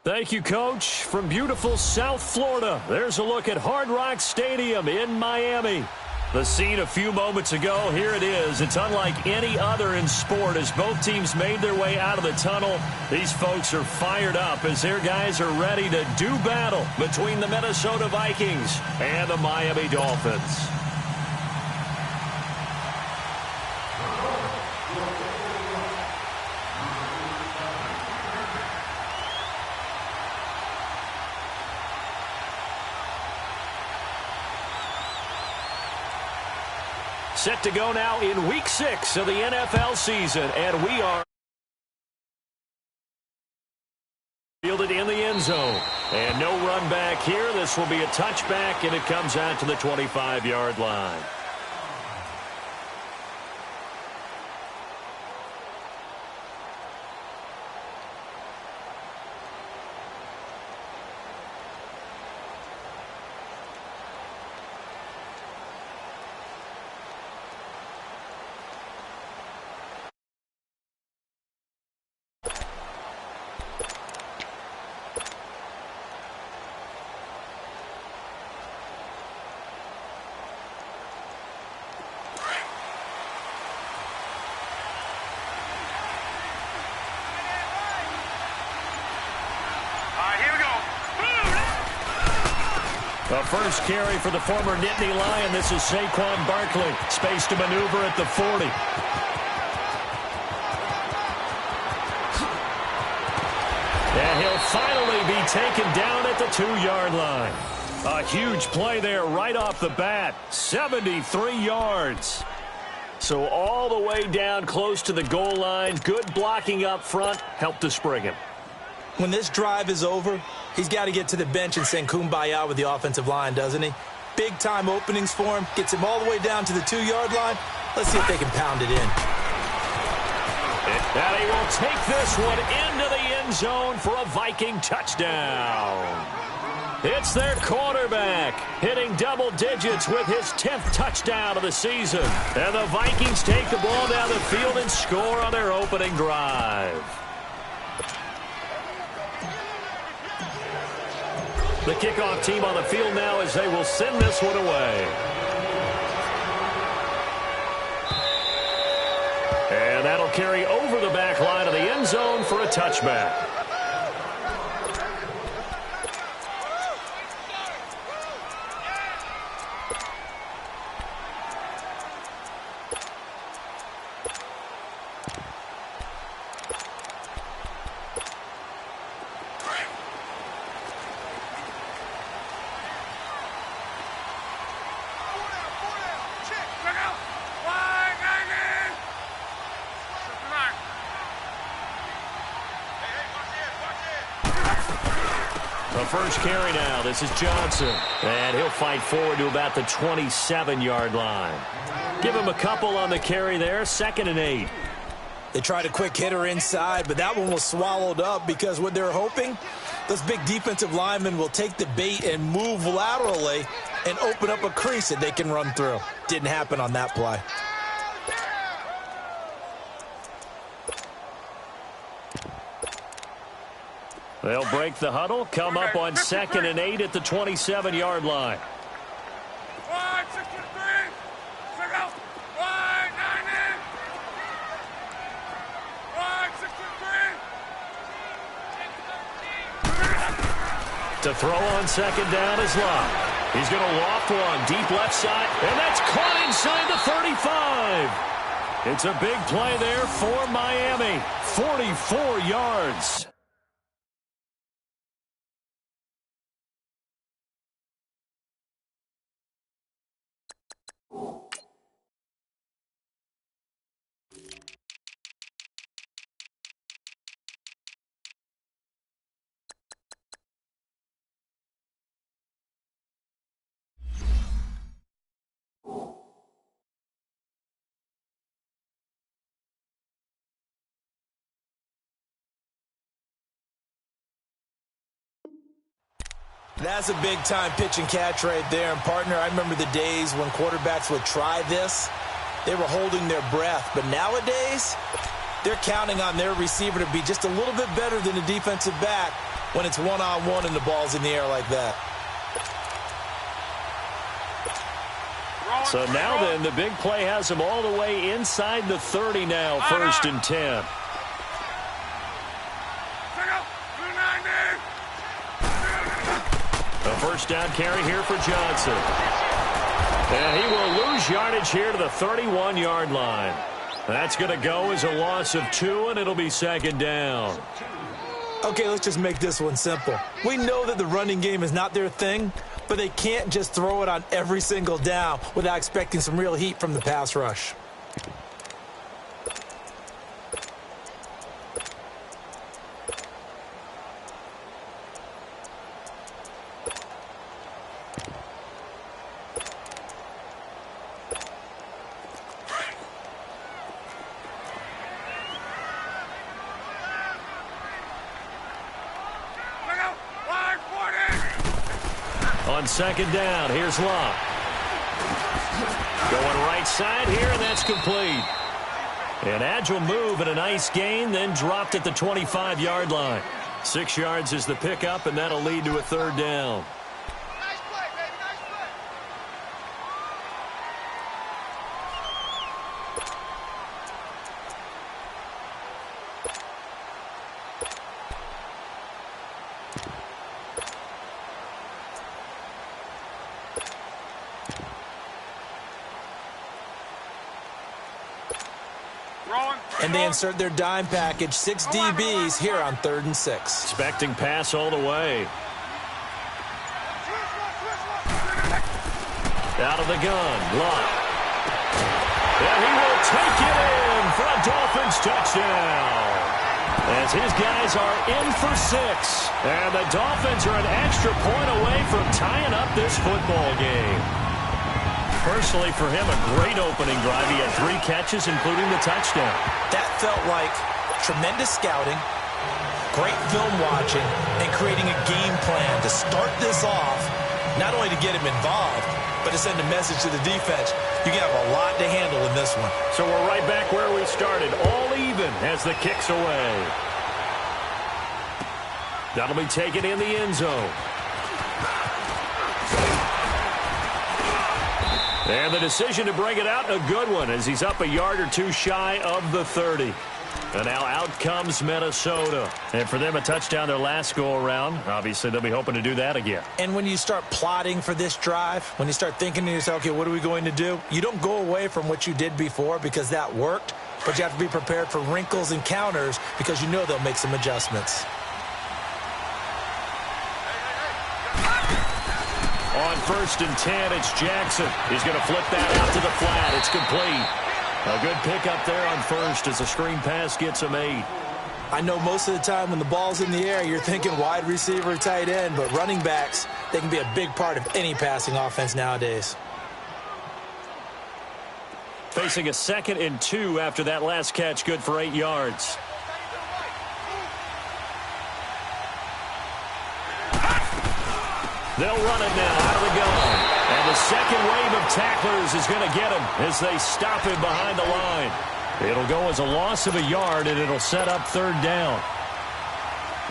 Thank you, Coach. From beautiful South Florida, there's a look at Hard Rock Stadium in Miami. The scene a few moments ago, here it is. It's unlike any other in sport as both teams made their way out of the tunnel. These folks are fired up as their guys are ready to do battle between the Minnesota Vikings and the Miami Dolphins. Set to go now in Week 6 of the NFL season, and we are fielded in the end zone. And no run back here. This will be a touchback, and it comes out to the 25-yard line. The first carry for the former Nittany Lion. This is Saquon Barkley. Space to maneuver at the 40. And he'll finally be taken down at the 2-yard line. A huge play there right off the bat. 73 yards. So all the way down close to the goal line. Good blocking up front. Helped to spring him. When this drive is over, he's got to get to the bench and sing Kumbaya with the offensive line, doesn't he? Big-time openings for him. Gets him all the way down to the 2-yard line. Let's see if they can pound it in. And he will take this one into the end zone for a Viking touchdown. It's their quarterback hitting double digits with his 10th touchdown of the season. And the Vikings take the ball down the field and score on their opening drive. The kickoff team on the field now as they will send this one away. And that'll carry over the back line of the end zone for a touchback. The first carry now. This is Johnson. And he'll fight forward to about the 27-yard line. Give him a couple on the carry there. 2nd and 8. They tried a quick hitter inside, but that one was swallowed up because what they're hoping, those big defensive linemen will take the bait and move laterally and open up a crease that they can run through. Didn't happen on that play. They'll break the huddle, come up on 2nd and 8 at the 27-yard line. To throw on 2nd down is Love. He's going to loft one deep left side, and that's caught inside the 35. It's a big play there for Miami. 44 yards. That's a big-time pitch and catch right there. And, partner, I remember the days when quarterbacks would try this. They were holding their breath. But nowadays, they're counting on their receiver to be just a little bit better than the defensive back when it's one-on-one and the ball's in the air like that. So now then, the big play has him all the way inside the 30 now, 1st and 10. A first down carry here for Johnson. And he will lose yardage here to the 31-yard line. That's going to go as a loss of 2, and it'll be 2nd down. Okay, let's just make this one simple. We know that the running game is not their thing, but they can't just throw it on every single down without expecting some real heat from the pass rush. On 2nd down, here's Locke. Going right side here, and that's complete. An agile move and a nice gain, then dropped at the 25-yard line. 6 yards is the pickup, and that'll lead to a 3rd down. Nice play, baby, nice play. And they insert their dime package, 6 DBs here on 3rd and 6. Expecting pass all the way. Out of the gun, Locke. And he will take it in for a Dolphins touchdown. As his guys are in for 6. And the Dolphins are an extra point away from tying up this football game. Personally, for him, a great opening drive. He had 3 catches, including the touchdown. That felt like tremendous scouting, great film watching, and creating a game plan to start this off, not only to get him involved, but to send a message to the defense. You have a lot to handle in this one. So we're right back where we started, all even as the kick's away. That'll be taken in the end zone. And the decision to bring it out, a good one, as he's up a yard or 2 shy of the 30. And now out comes Minnesota. And for them, a touchdown their last go-around. Obviously, they'll be hoping to do that again. And when you start plotting for this drive, when you start thinking to yourself, okay, what are we going to do? You don't go away from what you did before because that worked, but you have to be prepared for wrinkles and counters because you know they'll make some adjustments. On 1st and 10, it's Jackson. He's going to flip that out to the flat. It's complete. A good pickup there on 1st as the screen pass gets him 8. I know most of the time when the ball's in the air, you're thinking wide receiver, tight end, but running backs, they can be a big part of any passing offense nowadays. Facing a 2nd and 2 after that last catch, good for 8 yards. They'll run it now out of the gun. And the second wave of tacklers is going to get him as they stop him behind the line. It'll go as a loss of a yard, and it'll set up 3rd down.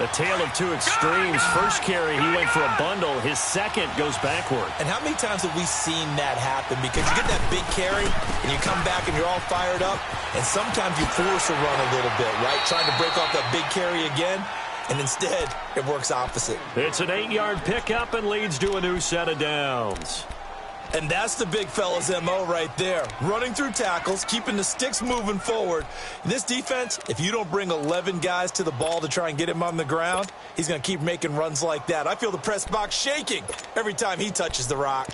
A tale of 2 extremes. First carry, he went for a bundle. His second goes backward. And how many times have we seen that happen? Because you get that big carry, and you come back, and you're all fired up, and sometimes you force a run a little bit, right? Trying to break off that big carry again. And instead, it works opposite. It's an 8-yard pickup and leads to a new set of downs. And that's the big fella's MO right there. Running through tackles, keeping the sticks moving forward. This defense, if you don't bring 11 guys to the ball to try and get him on the ground, he's going to keep making runs like that. I feel the press box shaking every time he touches the rock.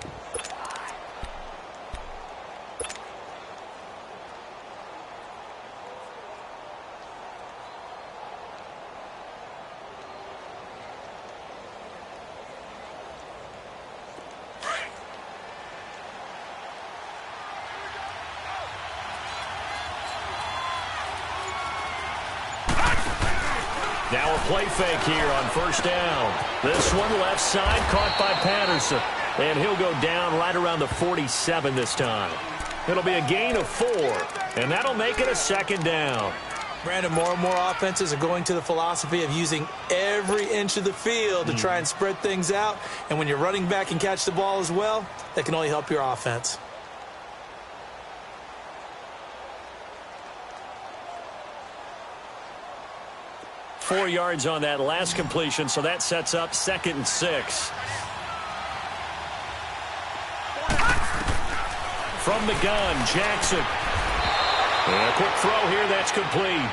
Now a play fake here on 1st down. This one left side caught by Patterson. And he'll go down right around the 47 this time. It'll be a gain of 4. And that'll make it a 2nd down. Brandon, more and more offenses are going to the philosophy of using every inch of the field to try and spread things out. And when you're running back and catch the ball as well, that can only help your offense. Four yards on that last completion, so that sets up 2nd and 6. From the gun, Jackson. And a quick throw here, that's complete.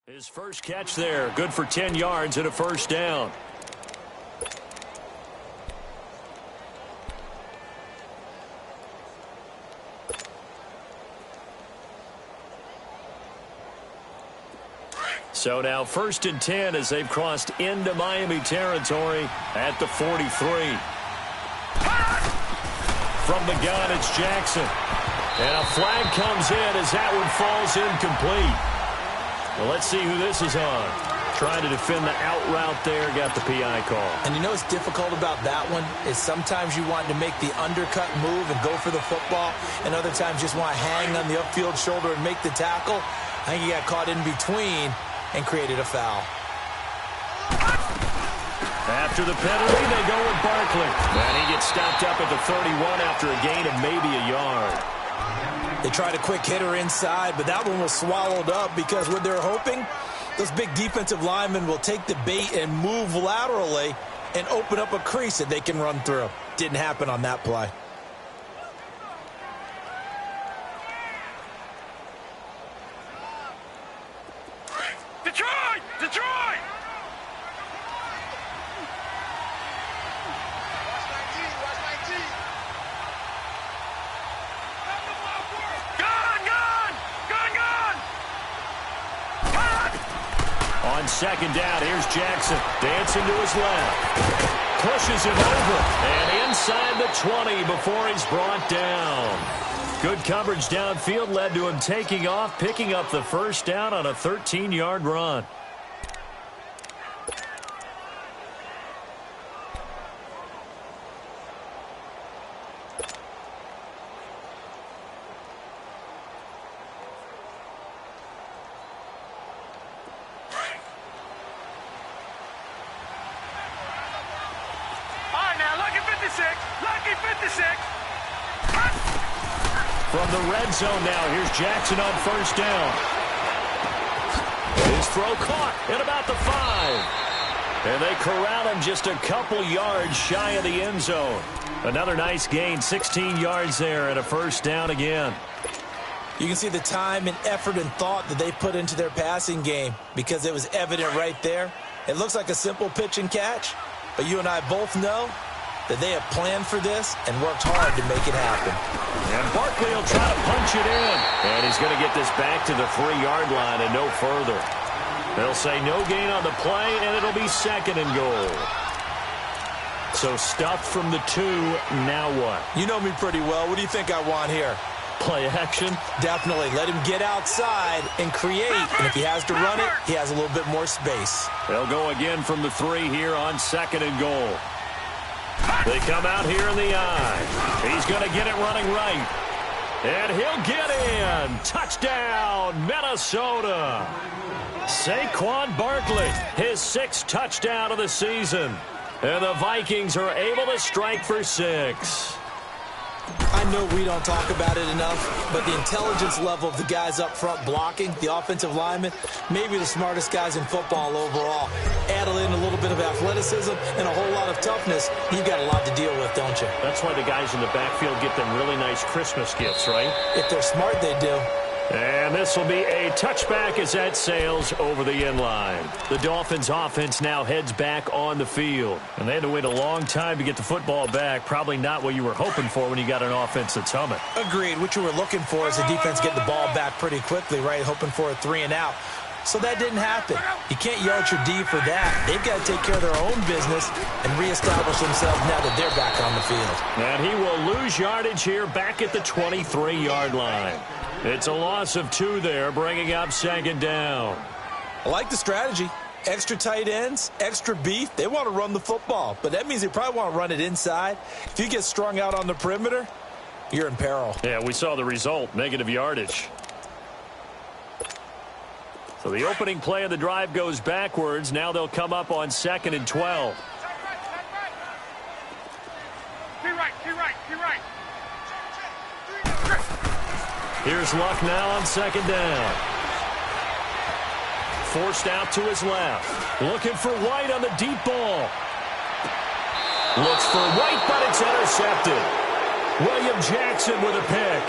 His first catch there, good for 10 yards and a first down. So now 1st and 10 as they've crossed into Miami territory at the 43. From the gun, it's Jackson. And a flag comes in as that one falls incomplete. Well, let's see who this is on. Trying to defend the out route there, got the PI call. And you know what's difficult about that one is sometimes you want to make the undercut move and go for the football, and other times just want to hang on the upfield shoulder and make the tackle. I think he got caught in between and created a foul. After the penalty, they go with Barkley. And he gets stopped up at the 31 after a gain of maybe a yard. They tried a quick hitter inside, but that one was swallowed up because what they're hoping, those big defensive linemen will take the bait and move laterally and open up a crease that they can run through. Didn't happen on that play. Detroit! Detroit! Watch 19, watch 19. Gun, gun! Gun, gun! On 2nd down, here's Jackson. Dancing to his left. Pushes him over. And inside the 20 before he's brought down. Good coverage downfield led to him taking off, picking up the first down on a 13-yard run. Lucky 56. From the red zone now, here's Jackson on 1st down. His throw caught at about the 5. And they corral him just a couple yards shy of the end zone. Another nice gain, 16 yards there and a first down again. You can see the time and effort and thought that they put into their passing game because it was evident right there. It looks like a simple pitch and catch, but you and I both know that they have planned for this and worked hard to make it happen. And Barkley will try to punch it in. And he's going to get this back to the 3-yard line and no further. They'll say no gain on the play, and it'll be 2nd and goal. So stuffed from the 2, now what? You know me pretty well. What do you think I want here? Play action? Definitely. Let him get outside and create. And if he has to run it, he has a little bit more space. They'll go again from the 3 here on 2nd and goal. They come out here in the eye. He's going to get it running right. And he'll get in. Touchdown, Minnesota. Saquon Barkley, his 6th touchdown of the season. And the Vikings are able to strike for 6. I know we don't talk about it enough, but the intelligence level of the guys up front blocking, the offensive linemen, maybe the smartest guys in football overall. Add in a little bit of athleticism and a whole lot of toughness, you've got a lot to deal with, don't you? That's why the guys in the backfield get them really nice Christmas gifts, right? If they're smart, they do. And this will be a touchback as that sails over the end line. The Dolphins offense now heads back on the field. And they had to wait a long time to get the football back. Probably not what you were hoping for when you got an offense that's humming. Agreed. What you were looking for is the defense get the ball back pretty quickly, right? Hoping for a 3 and out. So that didn't happen. You can't yard your D for that. They've got to take care of their own business and reestablish themselves now that they're back on the field. And he will lose yardage here back at the 23-yard line. It's a loss of 2 there, bringing up second down. I like the strategy. Extra tight ends, extra beef. They want to run the football, but that means they probably want to run it inside. If you get strung out on the perimeter, you're in peril. Yeah, we saw the result, negative yardage. So the opening play of the drive goes backwards. Now they'll come up on 2nd and 12. Here's Luck now on 2nd down. Forced out to his left. Looking for White on the deep ball. Looks for White, but it's intercepted. William Jackson with a pick.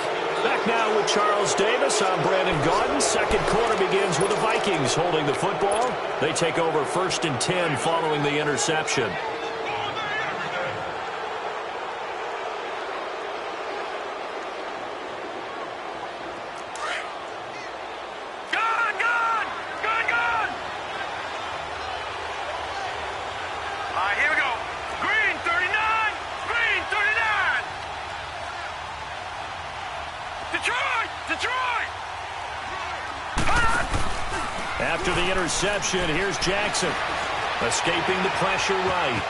Back now with Charles Davis. I'm Brandon Gaudin. Second quarter begins with the Vikings holding the football. They take over 1st and 10 following the interception. After the interception, here's Jackson. Escaping the pressure right.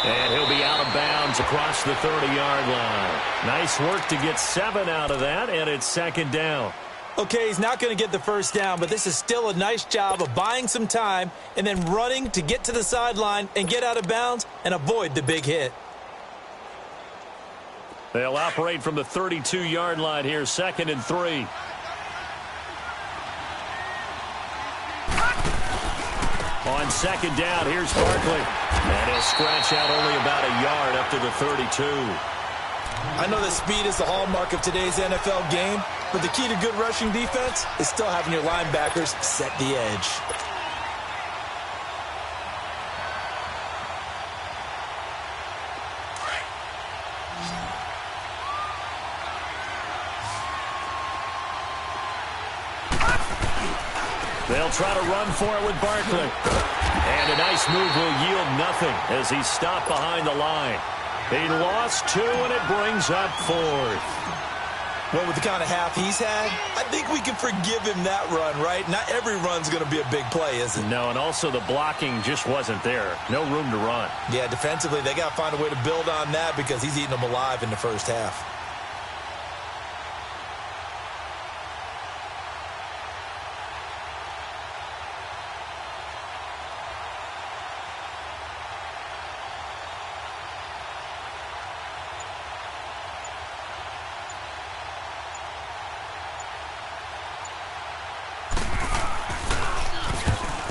And he'll be out of bounds across the 30-yard line. Nice work to get 7 out of that, and it's 2nd down. Okay, he's not going to get the first down, but this is still a nice job of buying some time and then running to get to the sideline and get out of bounds and avoid the big hit. They'll operate from the 32-yard line here, 2nd and 3. On 2nd down, here's Barkley. And he'll scratch out only about a yard up to the 32. I know that speed is the hallmark of today's NFL game, but the key to good rushing defense is still having your linebackers set the edge. They'll try to run for it with Barkley. And a nice move will yield nothing as he's stopped behind the line. He lost 2, and it brings up 4th. Well, with the kind of half he's had, I think we can forgive him that run, right? Not every run's going to be a big play, is it? No, and also the blocking just wasn't there. No room to run. Yeah, defensively, they got to find a way to build on that because he's eating them alive in the first half.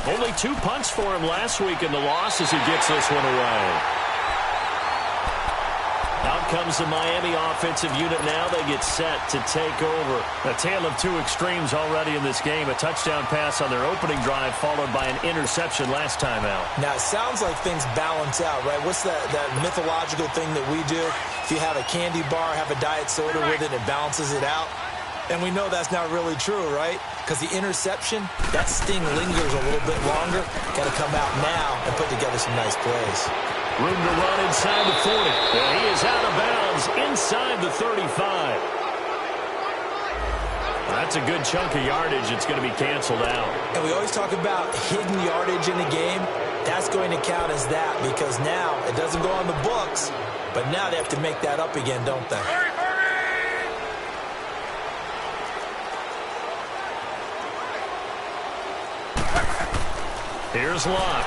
Only 2 punts for him last week in the loss as he gets this one away. Out comes the Miami offensive unit now. They get set to take over. A tale of 2 extremes already in this game. A touchdown pass on their opening drive followed by an interception last time out. Now, it sounds like things balance out, right? What's that mythological thing that we do? If you have a candy bar, have a diet soda with it, it balances it out. And we know that's not really true, right? Because the interception, that sting lingers a little bit longer. Got to come out now and put together some nice plays. Room to run inside the 40. And he is out of bounds inside the 35. That's a good chunk of yardage. It's going to be canceled out. And we always talk about hidden yardage in the game. That's going to count as that because now it doesn't go on the books, but now they have to make that up again, don't they? Here's Luck.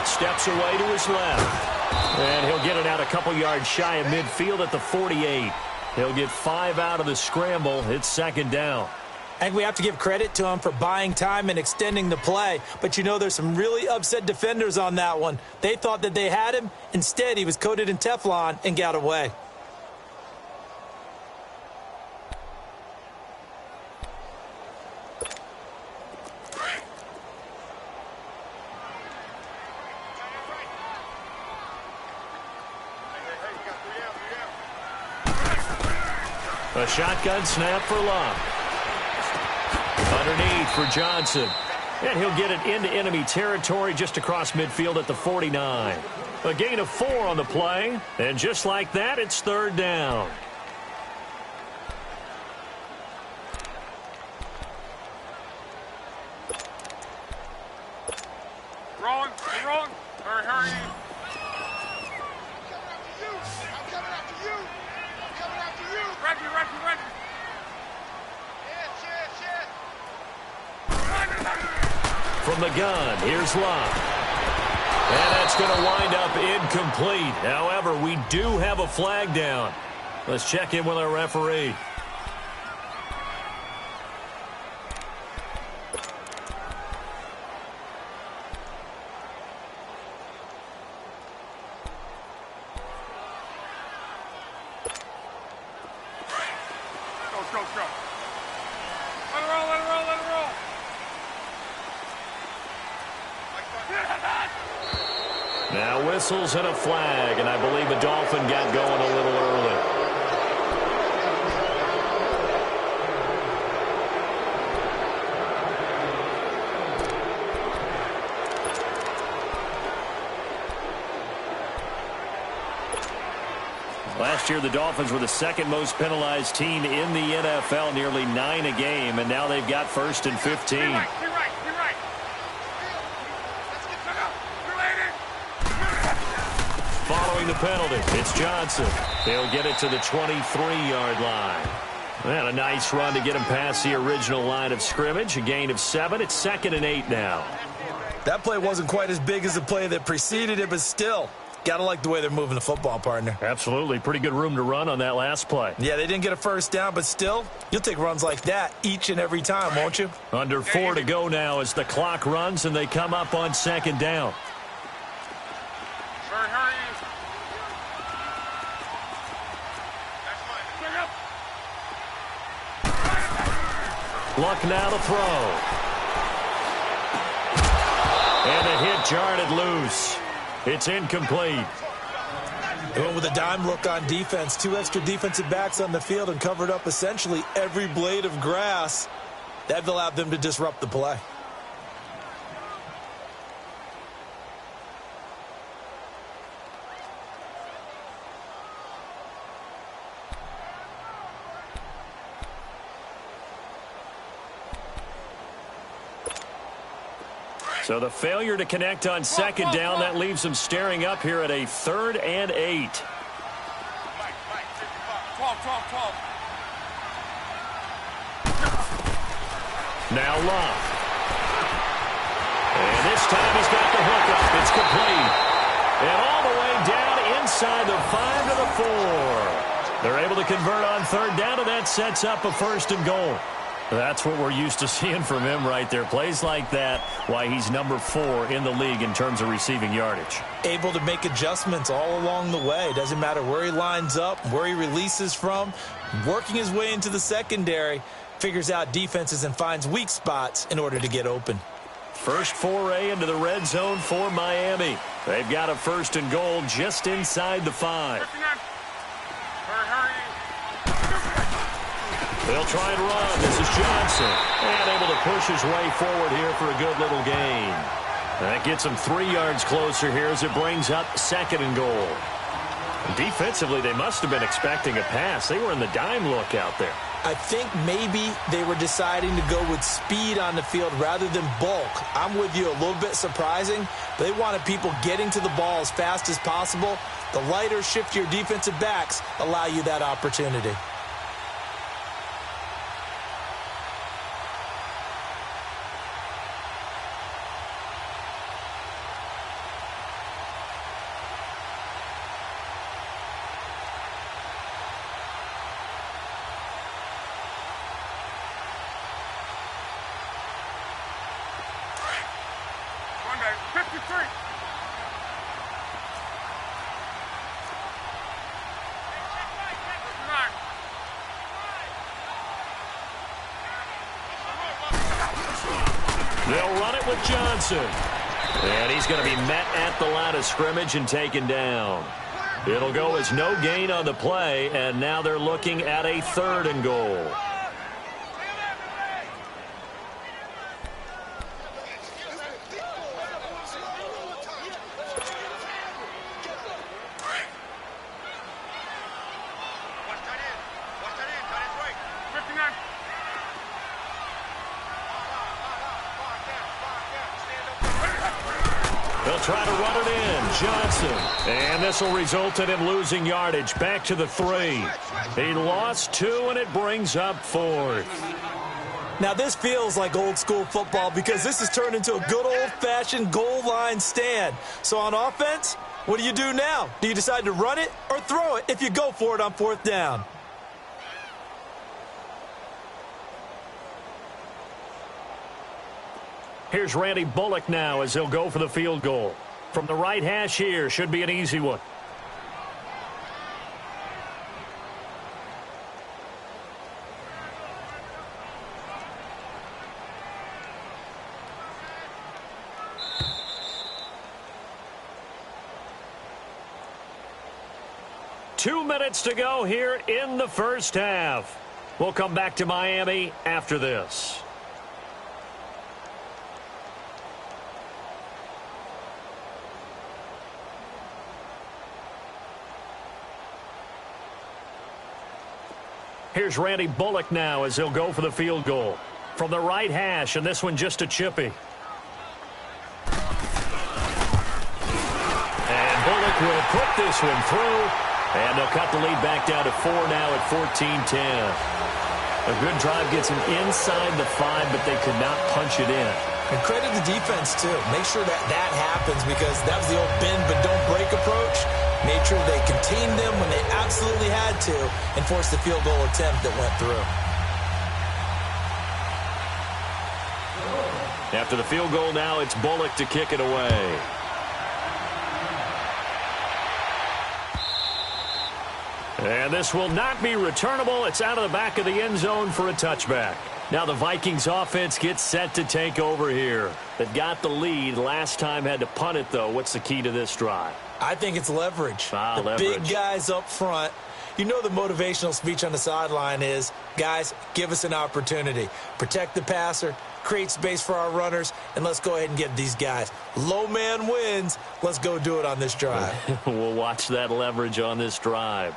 Steps away to his left. And he'll get it out a couple yards shy of midfield at the 48. He'll get 5 out of the scramble. It's 2nd down. I think we have to give credit to him for buying time and extending the play. But, you know, there's some really upset defenders on that one. They thought that they had him. Instead, he was coated in Teflon and got away. A shotgun snap for Luck. Underneath for Johnson. And he'll get it into enemy territory just across midfield at the 49. A gain of 4 on the play. And just like that, it's third down. Wrong. Hurry. I'm coming after you. Reggie. From the gun, here's Love. And that's going to wind up incomplete. However, we do have a flag down. Let's check in with our referee. Go. Let it roll. Now whistles and a flag, and I believe the Dolphin got going a little early. Last year, the Dolphins were the second most penalized team in the NFL, nearly 9 a game, and now they've got 1st and 15. Be right. Following the penalty, it's Johnson. He'll get it to the 23-yard line. And a nice run to get him past the original line of scrimmage. A gain of 7. It's 2nd and 8 now. That play wasn't quite as big as the play that preceded it, but still, got to like the way they're moving the football, partner. Absolutely. Pretty good room to run on that last play. Yeah, they didn't get a first down, but still, you'll take runs like that each and every time, won't you? Under 4 to go now as the clock runs, and they come up on 2nd down. Hurry. Luck now to throw. And a hit jarred it loose. It's incomplete. They went with a dime look on defense. 2 extra defensive backs on the field and covered up essentially every blade of grass. That allowed them to disrupt the play. So the failure to connect on 2nd down, that leaves them staring up here at a 3rd and 8. 12. Now Love. And this time he's got the hook up. It's complete. And all the way down inside the 5 to the 4. They're able to convert on 3rd down, and that sets up a 1st and goal. That's what we're used to seeing from him right there. Plays like that, why he's number 4 in the league in terms of receiving yardage. Able to make adjustments all along the way. Doesn't matter where he lines up, where he releases from. Working his way into the secondary, figures out defenses and finds weak spots in order to get open. First foray into the red zone for Miami. They've got a 1st and goal just inside the 5. 59. Hurry. They'll try and run. This is Johnson. And able to push his way forward here for a good little gain. That gets him 3 yards closer here as it brings up 2nd and goal. Defensively, they must have been expecting a pass. They were in the dime look out there. I think maybe they were deciding to go with speed on the field rather than bulk. I'm with you, a little bit surprising. They wanted people getting to the ball as fast as possible. The lighter, shiftier defensive backs allow you that opportunity. Monday, 53. They'll run it with Johnson. And he's going to be met at the line of scrimmage and taken down. It'll go as no gain on the play, and now they're looking at a 3rd and goal. They'll try to run it in. Johnson. And this will result in him losing yardage. Back to the 3. He lost 2, and it brings up 4th. Now, this feels like old-school football because this has turned into a good old-fashioned goal line stand. So on offense, what do you do now? Do you decide to run it or throw it if you go for it on 4th down? Here's Randy Bullock now as he'll go for the field goal. From the right hash here, should be an easy one. Two minutes to go here in the first half. We'll come back to Miami after this. Here's Randy Bullock now as he'll go for the field goal. From the right hash, and this one just a chippy. And Bullock will put this one through. And they'll cut the lead back down to 4 now at 14-10. A good drive gets them inside the 5, but they could not punch it in. And credit the defense, too. Make sure that happens because that was the old bend but don't break approach. Made sure they contained them when they absolutely had to and forced the field goal attempt that went through. After the field goal now, it's Bullock to kick it away. And this will not be returnable. It's out of the back of the end zone for a touchback. Now the Vikings offense gets set to take over here. They've got the lead. Last time had to punt it, though. What's the key to this drive? I think it's leverage. Leverage. Big guys up front. You know the motivational speech on the sideline is, guys, give us an opportunity. Protect the passer, create space for our runners, and let's go ahead and give these guys. Low man wins. Let's go do it on this drive. We'll watch that leverage on this drive.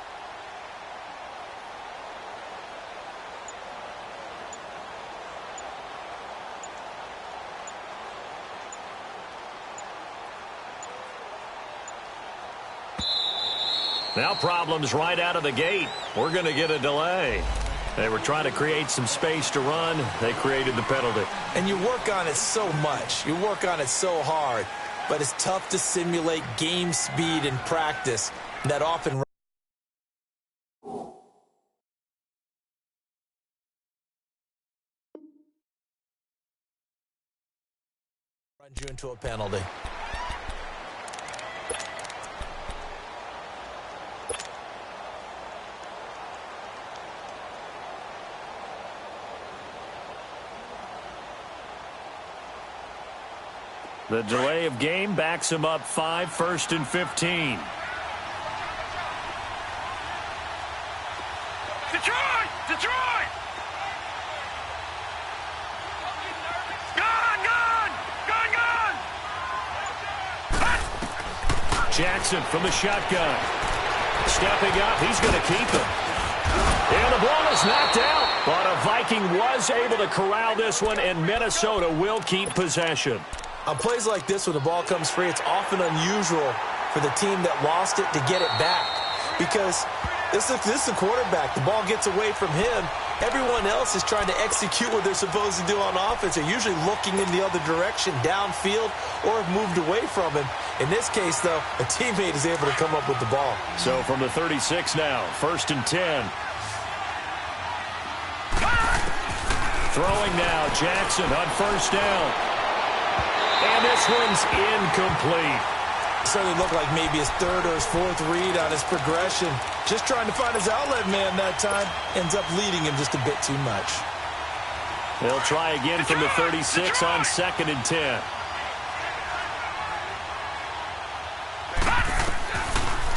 Now problems right out of the gate. We're going to get a delay. They were trying to create some space to run. They created the penalty. And you work on it so much. You work on it so hard. But it's tough to simulate game speed in practice. That often runs you into a penalty. The delay of game backs him up 5, 1st and 15. Detroit! Detroit! Gone! Gone! Gone! Gone! Jackson from the shotgun. Stepping up, he's going to keep him. And the ball is knocked out. But a Viking was able to corral this one, and Minnesota will keep possession. On plays like this, when the ball comes free, it's often unusual for the team that lost it to get it back. Because this is the quarterback. The ball gets away from him. Everyone else is trying to execute what they're supposed to do on offense. They're usually looking in the other direction, downfield, or have moved away from him. In this case, though, a teammate is able to come up with the ball. So from the 36 now, 1st and 10. Throwing now, Jackson on 1st down. And this one's incomplete. Certainly looked like maybe his 3rd or his 4th read on his progression. Just trying to find his outlet man that time. Ends up leading him just a bit too much. They'll try again from the 36 on 2nd and 10.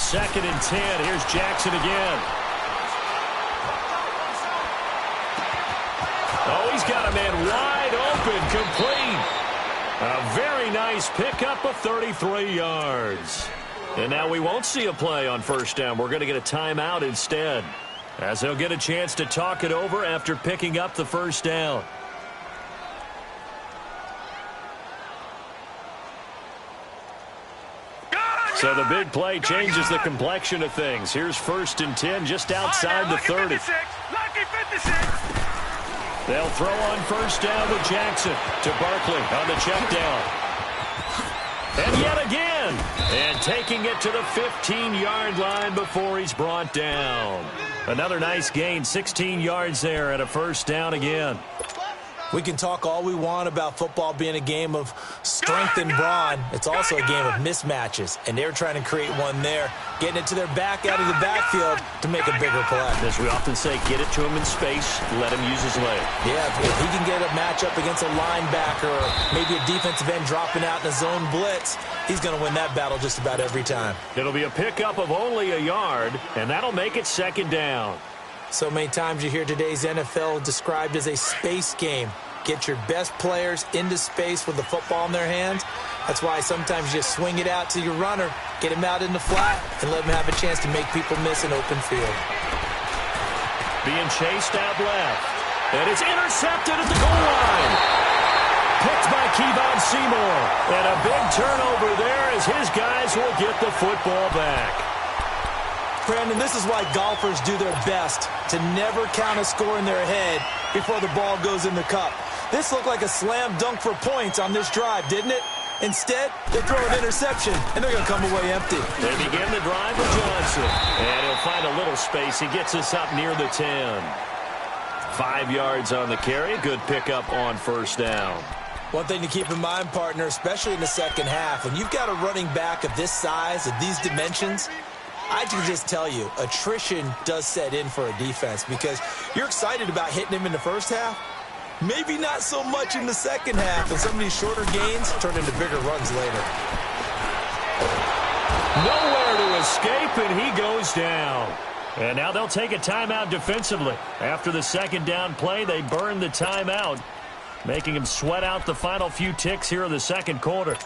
Second and 10. Here's Jackson again. Oh, he's got a man wide open, complete. A very nice pickup of 33 yards. And now we won't see a play on 1st down. We're going to get a timeout instead, as they'll get a chance to talk it over after picking up the 1st down. So the big play changes the complexion of things. Here's 1st and 10 just outside the 30. Lucky 56. They'll throw on 1st down with Jackson to Barkley on the check down. And yet again. And taking it to the 15-yard line before he's brought down. Another nice gain, 16 yards there and a 1st down again. We can talk all we want about football being a game of strength and brawn. It's also a game of mismatches, and they're trying to create one there, getting it to their back out of the backfield to make a bigger play. As we often say, get it to him in space, let him use his leg. Yeah, if he can get a matchup against a linebacker or maybe a defensive end dropping out in a zone blitz, he's going to win that battle just about every time. It'll be a pickup of only a yard, and that'll make it 2nd down. So many times you hear today's NFL described as a space game. Get your best players into space with the football in their hands. That's why sometimes you just swing it out to your runner, get him out in the flat, and let him have a chance to make people miss an open field. Being chased out left. And it's intercepted at the goal line. Picked by Kevon Seymour. And a big turnover there as his guys will get the football back. Brandon, this is why golfers do their best to never count a score in their head before the ball goes in the cup. This looked like a slam dunk for points on this drive, didn't it? Instead, they throw an interception, and they're going to come away empty. They begin the drive with Johnson. And he'll find a little space. He gets us up near the 10. 5 yards on the carry. Good pickup on 1st down. One thing to keep in mind, partner, especially in the second half, when you've got a running back of this size, of these dimensions, I can just tell you, attrition does set in for a defense because you're excited about hitting him in the first half. Maybe not so much in the second half, and some of these shorter gains turn into bigger runs later. Nowhere to escape, and he goes down. And now they'll take a timeout defensively. After the 2nd down play, they burn the timeout, making him sweat out the final few ticks here in the 2nd quarter.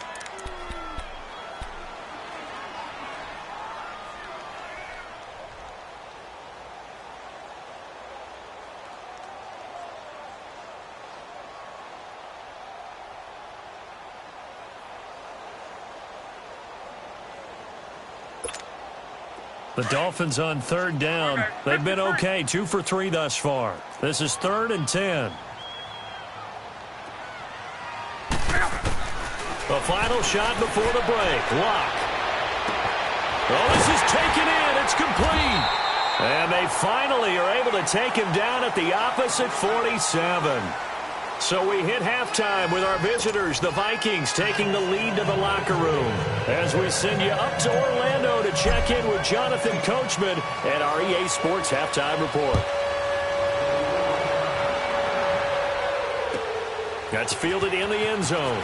The Dolphins on 3rd down. They've been okay, 2 for 3 thus far. This is 3rd and 10. The final shot before the break. Lock. Oh, this is taken in. It's complete. And they finally are able to take him down at the opposite 47. So we hit halftime with our visitors, the Vikings, taking the lead to the locker room. As we send you up to Orlando to check in with Jonathan Coachman at our EA Sports Halftime Report. That's fielded in the end zone.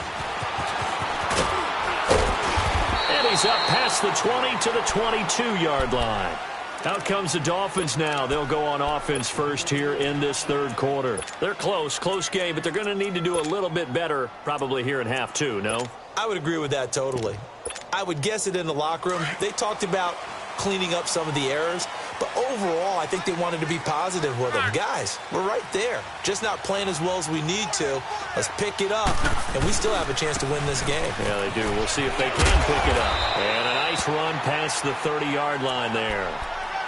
And he's up past the 20 to the 22-yard line. Out comes the Dolphins now. They'll go on offense first here in this 3rd quarter. They're close game, but they're going to need to do a little bit better probably here in half 2, no? I would agree with that totally. I would guess it in the locker room. They talked about cleaning up some of the errors, but overall, I think they wanted to be positive with them. Guys, we're right there. Just not playing as well as we need to. Let's pick it up, and we still have a chance to win this game. Yeah, they do. We'll see if they can pick it up. And a nice run past the 30-yard line there.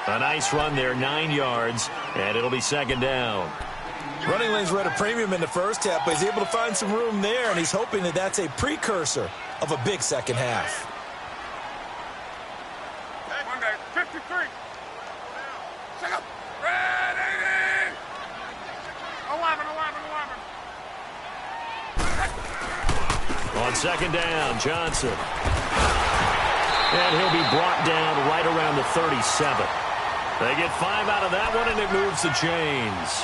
A nice run there, 9 yards, and it'll be 2nd down. Running lanes were at a premium in the first half, but he's able to find some room there, and he's hoping that that's a precursor of a big second half. 53. Ready. 11. On 2nd down, Johnson. And he'll be brought down right around the 37. They get 5 out of that one, and it moves the chains.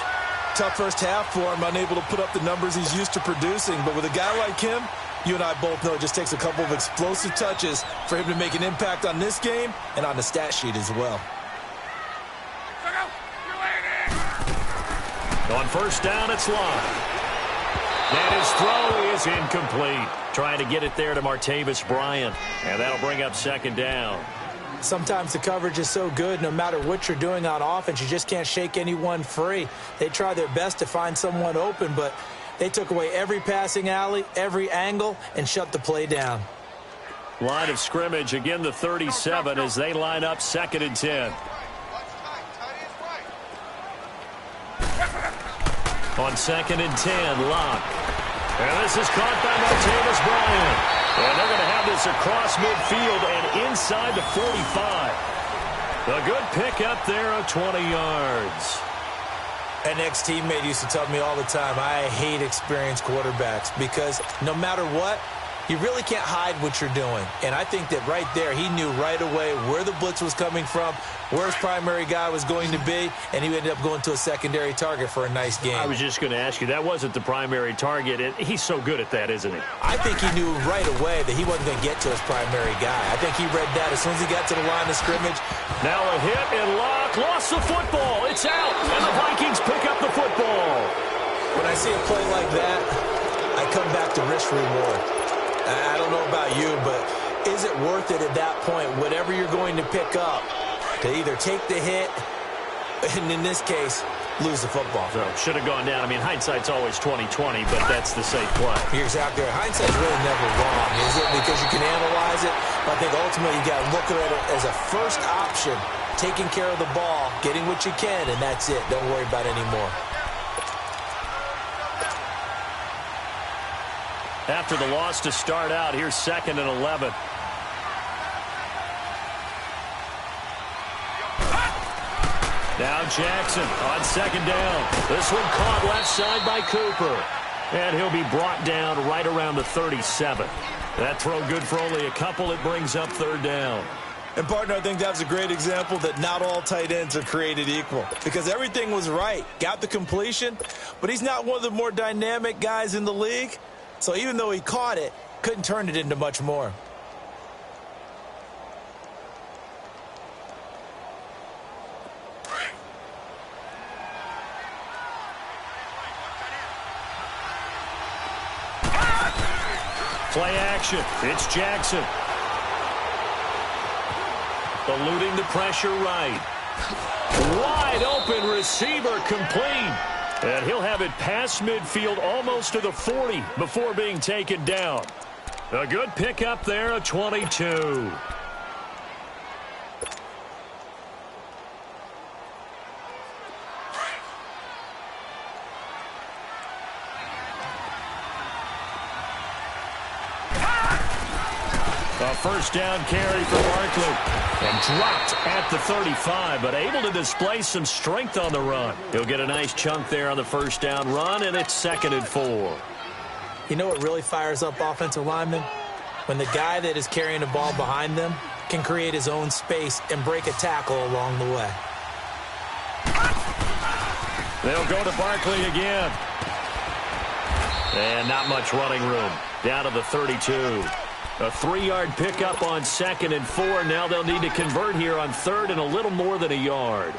Tough first half for him, unable to put up the numbers he's used to producing. But with a guy like him, you and I both know it just takes a couple of explosive touches for him to make an impact on this game and on the stat sheet as well. On 1st down, it's Locke. And his throw is incomplete. Trying to get it there to Martavis Bryant. And that'll bring up 2nd down. Sometimes the coverage is so good, no matter what you're doing on offense, you just can't shake anyone free. They try their best to find someone open, but they took away every passing alley, every angle, and shut the play down. Line of scrimmage, again the 37 as they line up 2nd and 10. On 2nd and 10, Locke. And this is caught by Martavis Bryant. And they're going to have this across midfield and inside the 45. A good pick up there of 20 yards. An ex-teammate used to tell me all the time, I hate experienced quarterbacks because no matter what, you really can't hide what you're doing. And I think that right there, he knew right away where the blitz was coming from, where his primary guy was going to be, and he ended up going to a secondary target for a nice game. I was just going to ask you, that wasn't the primary target. He's so good at that, isn't he? I think he knew right away that he wasn't going to get to his primary guy. I think he read that as soon as he got to the line of scrimmage. Now a hit, and Locke lost the football. It's out, and the Vikings pick up the football. When I see a play like that, I come back to risk reward. I don't know about you, but is it worth it at that point, whatever you're going to pick up, to either take the hit, and in this case, lose the football? So, should have gone down. I mean, hindsight's always 20/20, but that's the safe play. You're exactly right. Hindsight's really never wrong, is it? Because you can analyze it, but I think ultimately you got to look at it as a first option, taking care of the ball, getting what you can, and that's it. Don't worry about it anymore. After the loss to start out, here's 2nd and 11. Now Jackson on 2nd down. This one caught left side by Cooper. And he'll be brought down right around the 37. That throw good for only a couple. It brings up 3rd down. And, partner, I think that's a great example that not all tight ends are created equal. Because everything was right. Got the completion, but he's not one of the more dynamic guys in the league. So even though he caught it, couldn't turn it into much more. Play action. It's Jackson. Eluding the pressure right. Wide open receiver complete. And he'll have it past midfield almost to the 40 before being taken down. A good pickup there, a 22. A first down carry for Barkley. And dropped at the 35, but able to display some strength on the run. He'll get a nice chunk there on the first down run, and it's 2nd and 4. You know what really fires up offensive linemen? When the guy that is carrying the ball behind them can create his own space and break a tackle along the way. They'll go to Barkley again. And not much running room. Down to the 32. A 3-yard pickup on 2nd and 4. Now they'll need to convert here on 3rd and a little more than a yard.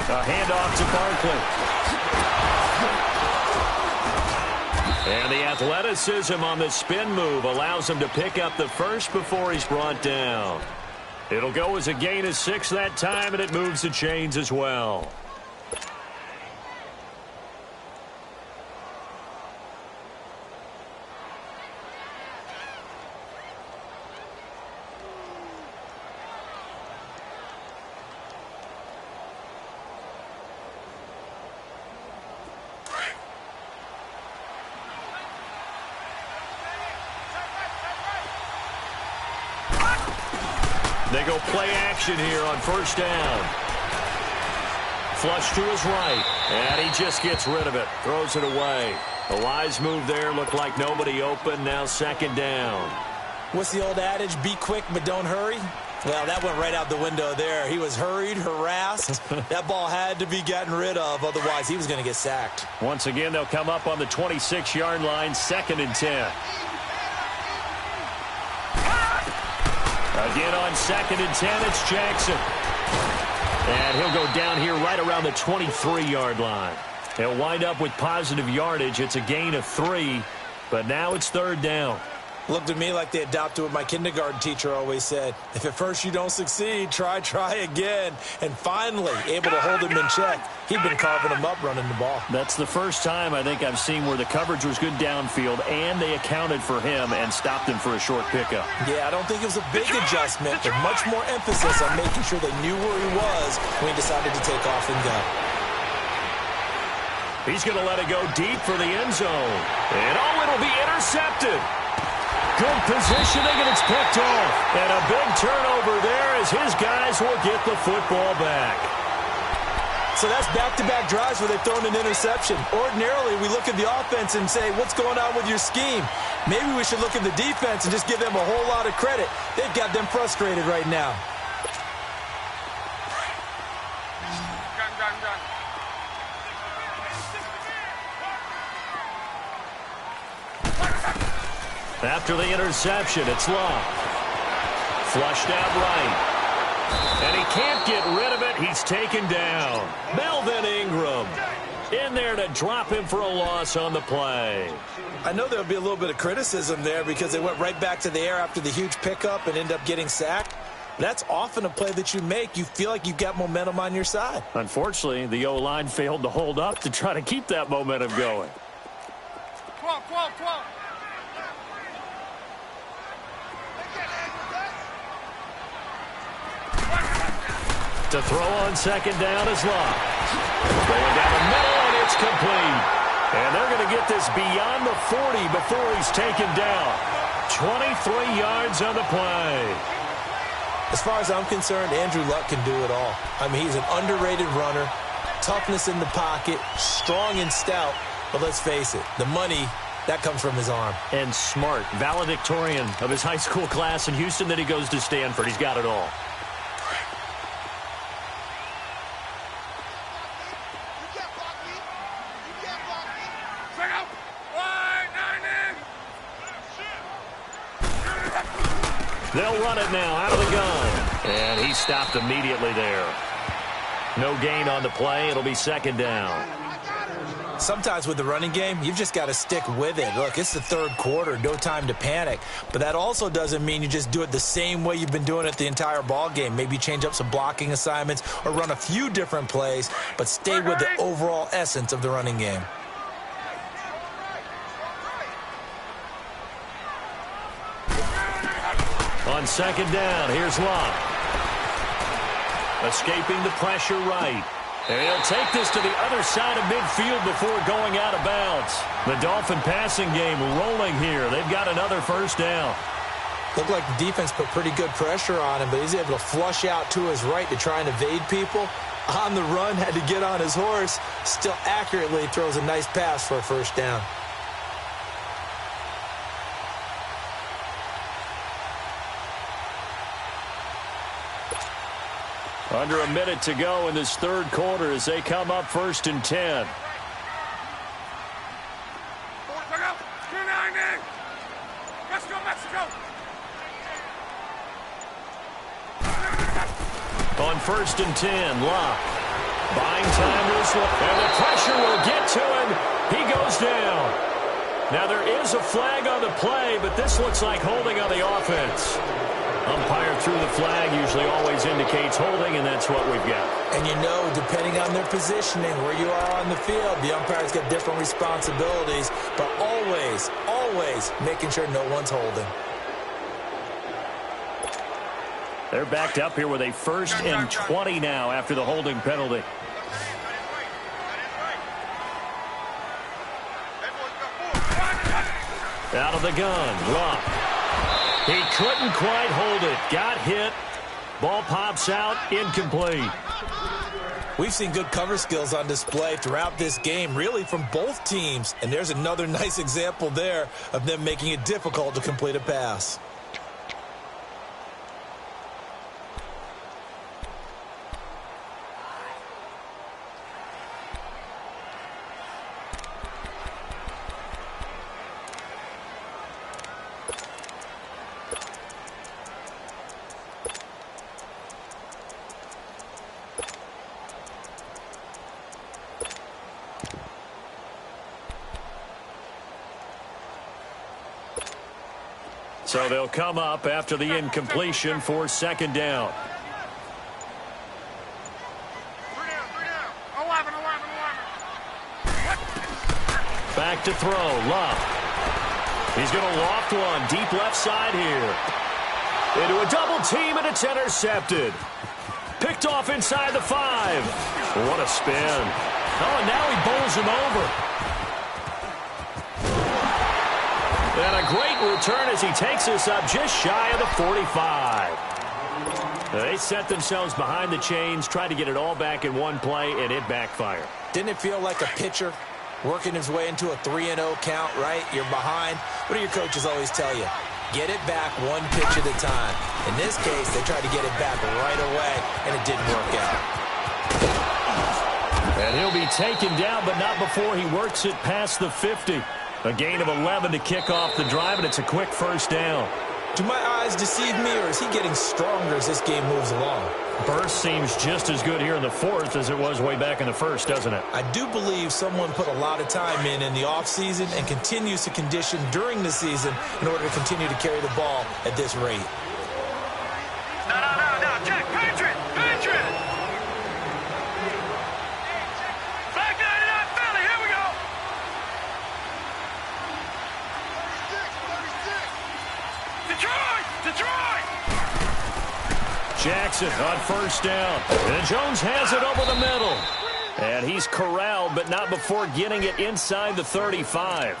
A handoff to Barkley. And the athleticism on the spin move allows him to pick up the first before he's brought down. It'll go as a gain of 6 that time, and it moves the chains as well. They go play action here on first down. Flush to his right, and he just gets rid of it. Throws it away. A wise move there. Looked like nobody open. Now 2nd down. What's the old adage? Be quick, but don't hurry. Well, that went right out the window there. He was hurried, harassed. That ball had to be gotten rid of. Otherwise, he was going to get sacked. Once again, they'll come up on the 26-yard line, 2nd and 10. Again on 2nd and 10, it's Jackson. And he'll go down here right around the 23-yard line. He'll wind up with positive yardage. It's a gain of 3, but now it's 3rd down. Looked to me like they adopted what my kindergarten teacher always said. If at first you don't succeed, try again. And finally, able to hold him in check. He'd been carving him up running the ball. That's the first time I think I've seen where the coverage was good downfield and they accounted for him and stopped him for a short pickup. Yeah, I don't think it was a big adjustment, but much more emphasis on making sure they knew where he was when he decided to take off and go. He's going to let it go deep for the end zone. And it'll be intercepted. Good positioning, and it's picked off. And a big turnover there as his guys will get the football back. So that's back-to-back drives where they've thrown an interception. Ordinarily, we look at the offense and say, what's going on with your scheme? Maybe we should look at the defense and just give them a whole lot of credit. They've got them frustrated right now. Done. After the interception, it's Love. Flushed out right. And he can't get rid of it. He's taken down. Melvin Ingram in there to drop him for a loss on the play. I know there'll be a little bit of criticism there because they went right back to the air after the huge pickup and ended up getting sacked. That's often a play that you make. You feel like you've got momentum on your side. Unfortunately, the O-line failed to hold up to try to keep that momentum going. 12. To throw on second down is Love. Going down the middle, and it's complete. And they're going to get this beyond the 40 before he's taken down. 23 yards on the play. As far as I'm concerned, Andrew Luck can do it all. I mean, he's an underrated runner, toughness in the pocket, strong and stout. But let's face it, the money, that comes from his arm. And smart, valedictorian of his high school class in Houston. Then he goes to Stanford. He's got it all. They'll run it now out of the gun. And he stopped immediately there. No gain on the play. It'll be second down. Sometimes with the running game, you've just got to stick with it. Look, it's the third quarter, no time to panic. But that also doesn't mean you just do it the same way you've been doing it the entire ball game. Maybe change up some blocking assignments or run a few different plays, but stay with the overall essence of the running game. On second down, here's Love. Escaping the pressure right. And he'll take this to the other side of midfield before going out of bounds. The Dolphin passing game rolling here. They've got another first down. Looked like the defense put pretty good pressure on him, but he's able to flush out to his right to try and evade people. On the run, had to get on his horse. Still accurately throws a nice pass for a first down. Under a minute to go in this third quarter as they come up 1st and 10. Let's go, Mexico! On 1st and 10, Locke. Buying time to his left. And the pressure will get to him. He goes down. Now there is a flag on the play, but this looks like holding on the offense. Umpire threw the flag, usually always indicates holding, and that's what we've got. And you know, depending on their positioning, where you are on the field, the umpire's got different responsibilities, but always making sure no one's holding. They're backed up here with a 1st and 20 now after the holding penalty. Out of the gun, Locke. He couldn't quite hold it. Got hit. Ball pops out. Incomplete. We've seen good cover skills on display throughout this game, really from both teams. And there's another nice example there of them making it difficult to complete a pass. So they'll come up after the incompletion for second down. 3 down. 11. Back to throw. Love. He's going to loft one deep left side here. Into a double team, and it's intercepted. Picked off inside the 5. What a spin. Oh, and now he bowls him over. And a great return as he takes us up just shy of the 45. They set themselves behind the chains, tried to get it all back in one play, and it backfired. Didn't it feel like a pitcher working his way into a 3-0 count, right? You're behind. What do your coaches always tell you? Get it back one pitch at a time. In this case, they tried to get it back right away, and it didn't work out. And he'll be taken down, but not before he works it past the 50. A gain of 11 to kick off the drive, and it's a quick first down. Do my eyes deceive me, or is he getting stronger as this game moves along? Burst seems just as good here in the fourth as it was way back in the first, doesn't it? I do believe someone put a lot of time in the offseason and continues to condition during the season in order to continue to carry the ball at this rate. No, Jack, Patriot! Flag 99 Philly, here we go! 36. Detroit! Jackson on first down. And Jones has it over the middle. And he's corralled, but not before getting it inside the 35.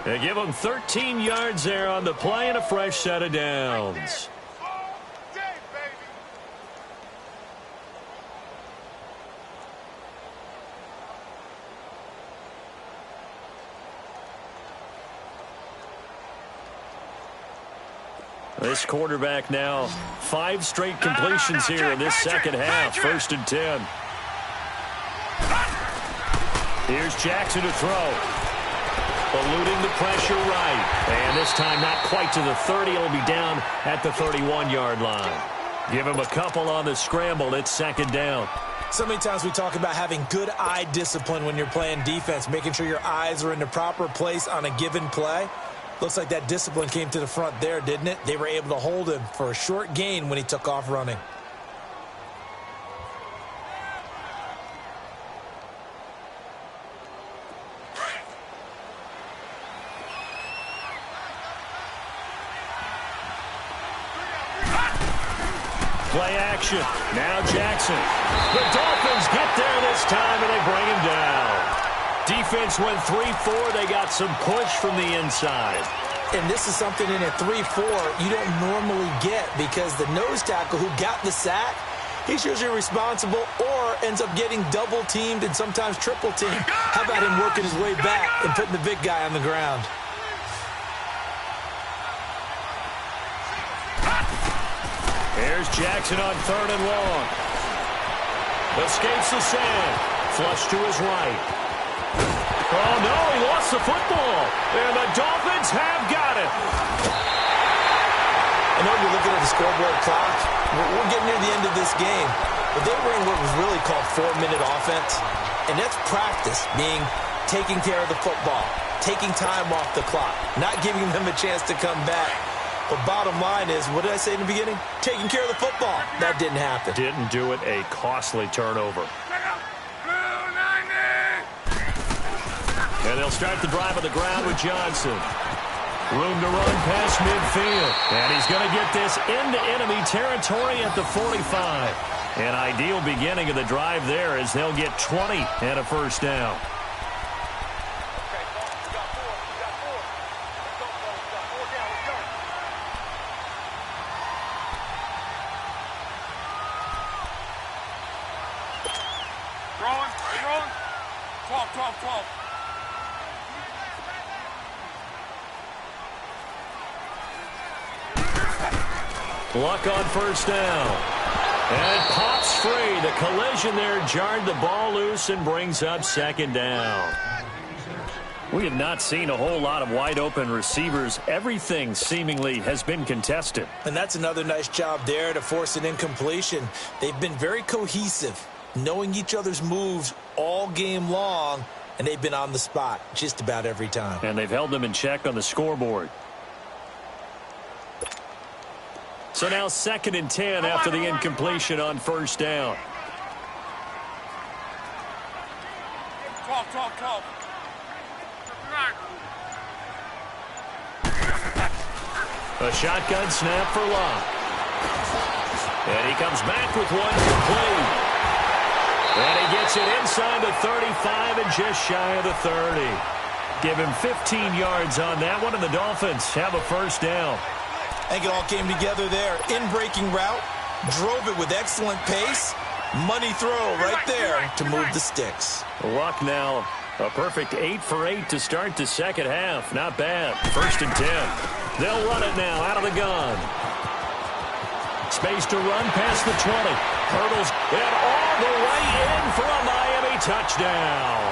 They give him 13 yards there on the play and a fresh set of downs. This quarterback now 5 straight completions here in this second half. First and 10. Here's Jackson to throw. Eluding the pressure right. And this time not quite to the 30. It'll be down at the 31-yard line. Give him a couple on the scramble. It's second down. So many times we talk about having good eye discipline when you're playing defense, making sure your eyes are in the proper place on a given play. Looks like that discipline came to the front there, didn't it? They were able to hold him for a short gain when he took off running. Play action. Now Jackson. The Dolphins get there this time, and they bring him down. Defense went 3-4. They got some push from the inside. And this is something in a 3-4 you don't normally get because the nose tackle who got the sack, he's usually responsible or ends up getting double-teamed and sometimes triple-teamed. How about him working his way back and putting the big guy on the ground? Here's Jackson on 3rd and long. Escapes the sand. Flush to his right. Oh, no, he lost the football. And the Dolphins have got it. I know you're looking at the scoreboard clock. We're getting near the end of this game. But they were in what was really called 4-minute offense. And that's practice, being taking care of the football, taking time off the clock, not giving them a chance to come back. But bottom line is, what did I say in the beginning? Taking care of the football. That didn't happen. Didn't do it. A costly turnover. And they'll start the drive on the ground with Johnson. Room to run past midfield. And he's going to get this into enemy territory at the 45. An ideal beginning of the drive there as they'll get 20 and a first down. Rolling. 12. Luck on first down. And it pops free. The collision there jarred the ball loose and brings up second down. We have not seen a whole lot of wide open receivers. Everything seemingly has been contested. And that's another nice job there to force an incompletion. They've been very cohesive, knowing each other's moves all game long, and they've been on the spot just about every time. And they've held them in check on the scoreboard. So now 2nd and 10 after the incompletion on first down. 12, 12, 12. A shotgun snap for Locke. And he comes back with one complete. And he gets it inside the 35 and just shy of the 30. Give him 15 yards on that one, and the Dolphins have a first down. I think it all came together there. In-breaking route, drove it with excellent pace. Money throw right there to move the sticks. Luck now a perfect 8 for 8 to start the second half. Not bad. 1st and 10. They'll run it now out of the gun. Space to run past the 20. Hurdles and all the way in for a Miami touchdown.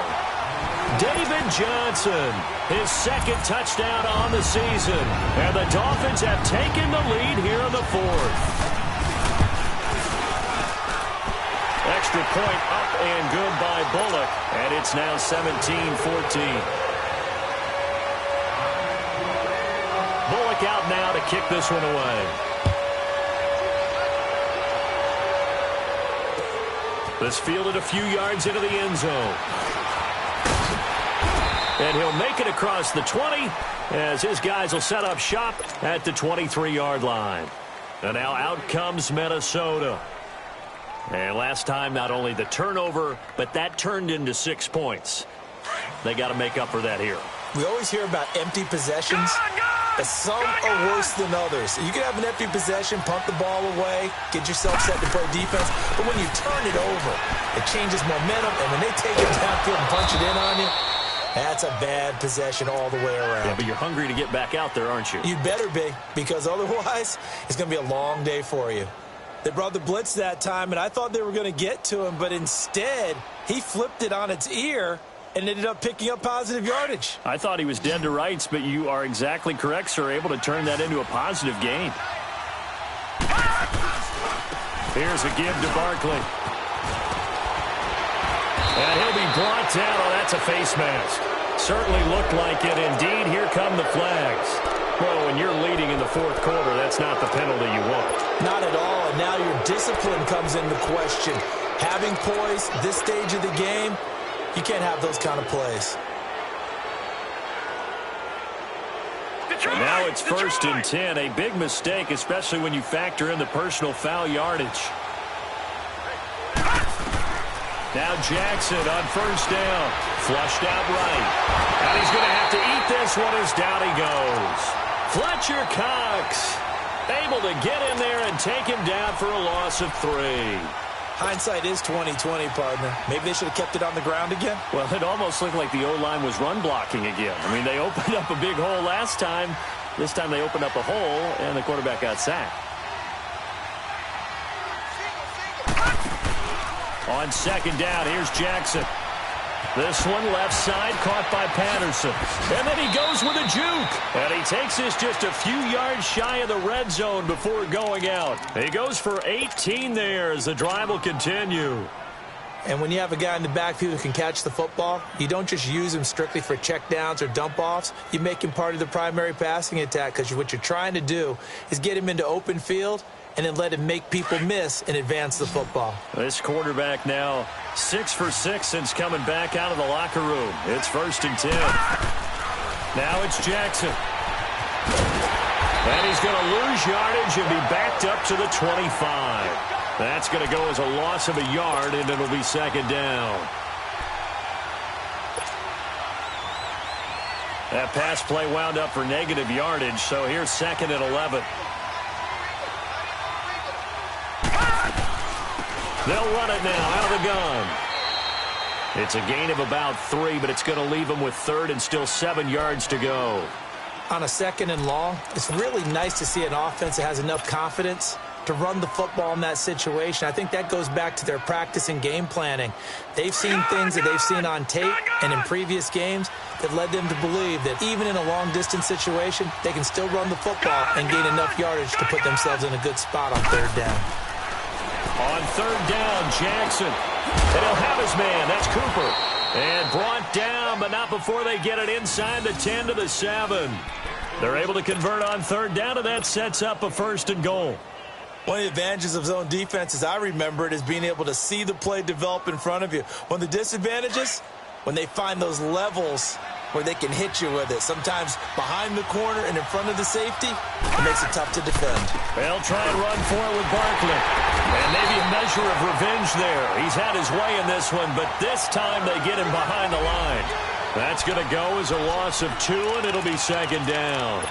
David Johnson, his 2nd touchdown on the season. And the Dolphins have taken the lead here in the 4th. Extra point up and good by Bullock. And it's now 17-14. Bullock out now to kick this one away. This fielded a few yards into the end zone. And he'll make it across the 20 as his guys will set up shop at the 23-yard line. And now out comes Minnesota. And last time, not only the turnover, but that turned into 6 points. They got to make up for that here. We always hear about empty possessions, but some are worse than others. You can have an empty possession, punt the ball away, get yourself set to play defense, but when you turn it over, it changes momentum, and when they take it downfield and punch it in on you, that's a bad possession all the way around. Yeah, but you're hungry to get back out there, aren't you? You better be, because otherwise, it's going to be a long day for you. They brought the blitz that time, and I thought they were going to get to him, but instead, he flipped it on its ear and ended up picking up positive yardage. I thought he was dead to rights, but you are exactly correct, sir, able to turn that into a positive gain. Here's a give to Barkley. And he'll be brought down. Oh, that's a face mask. Certainly looked like it. Indeed, here come the flags. Well, when you're leading in the 4th quarter, that's not the penalty you want. Not at all, and now your discipline comes into question. Having poise this stage of the game, you can't have those kind of plays. And now it's 1st and 10. A big mistake, especially when you factor in the personal foul yardage. Now Jackson on 1st down. Flushed out right. And he's going to have to eat this one as down he goes. Fletcher Cox able to get in there and take him down for a loss of 3. Hindsight is 20/20, partner. Maybe they should have kept it on the ground again. Well, it almost looked like the O-line was run blocking again. I mean, they opened up a big hole last time. This time they opened up a hole, and the quarterback got sacked. On 2nd down, here's Jackson. This one left side caught by Patterson. And then he goes with a juke. And he takes this just a few yards shy of the red zone before going out. He goes for 18 there as the drive will continue. And when you have a guy in the backfield who can catch the football, you don't just use him strictly for checkdowns or dump-offs. You make him part of the primary passing attack because what you're trying to do is get him into open field and then let him make people miss and advance the football. This quarterback now 6 for 6 since coming back out of the locker room. It's 1st and 10. Now it's Jackson. And he's going to lose yardage and be backed up to the 25. That's going to go as a loss of a yard, and it'll be 2nd down. That pass play wound up for negative yardage, so here's 2nd and 11. They'll run it now out of the gun. It's a gain of about 3, but it's going to leave them with 3rd and still 7 yards to go. On a 2nd and long, it's really nice to see an offense that has enough confidence to run the football in that situation. I think that goes back to their practice and game planning. They've seen things that they've seen on tape and in previous games that led them to believe that even in a long-distance situation, they can still run the football and gain enough yardage to put themselves in a good spot on 3rd down. On 3rd down, Jackson. And he'll have his man. That's Cooper. And brought down, but not before they get it inside the 10 to the 7. They're able to convert on 3rd down, and that sets up a 1st and goal. One of the advantages of zone defense, as I remember it, is being able to see the play develop in front of you. One of the disadvantages, when they find those levels where they can hit you with it. Sometimes behind the corner and in front of the safety, it makes it tough to defend. They'll try and run for it with Barkley. And maybe a measure of revenge there. He's had his way in this one, but this time they get him behind the line. That's going to go as a loss of 2, and it'll be second down.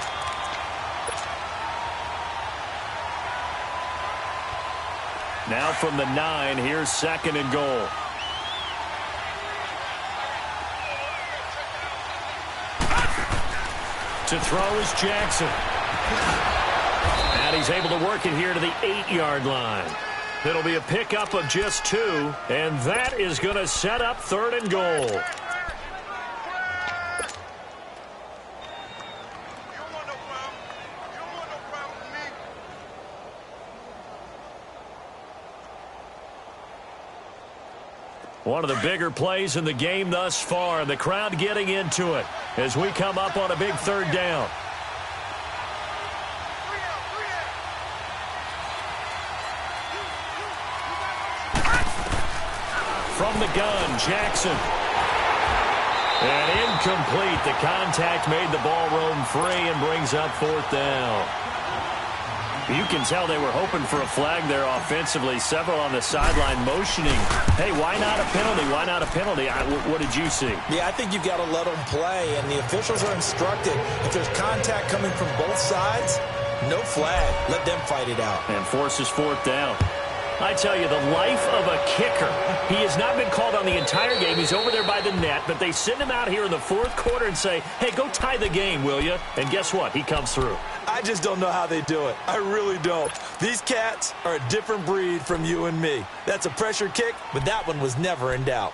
Now from the 9, here's second and goal. To throw is Jackson. And he's able to work it here to the 8-yard line. It'll be a pickup of just 2, and that is going to set up third and goal. One of the bigger plays in the game thus far, and the crowd getting into it as we come up on a big third down. From the gun, Jackson. And incomplete. The contact made the ball roam free and brings up fourth down. You can tell they were hoping for a flag there offensively. Several on the sideline motioning. Hey, why not a penalty? Why not a penalty? What did you see? Yeah, I think you've got to let them play, and the officials are instructed. If there's contact coming from both sides, no flag. Let them fight it out. And forces fourth down. I tell you, the life of a kicker. He has not been called on the entire game. He's over there by the net, but they send him out here in the fourth quarter and say, hey, go tie the game, will you? And guess what? He comes through. I just don't know how they do it. I really don't. These cats are a different breed from you and me. That's a pressure kick, but that one was never in doubt.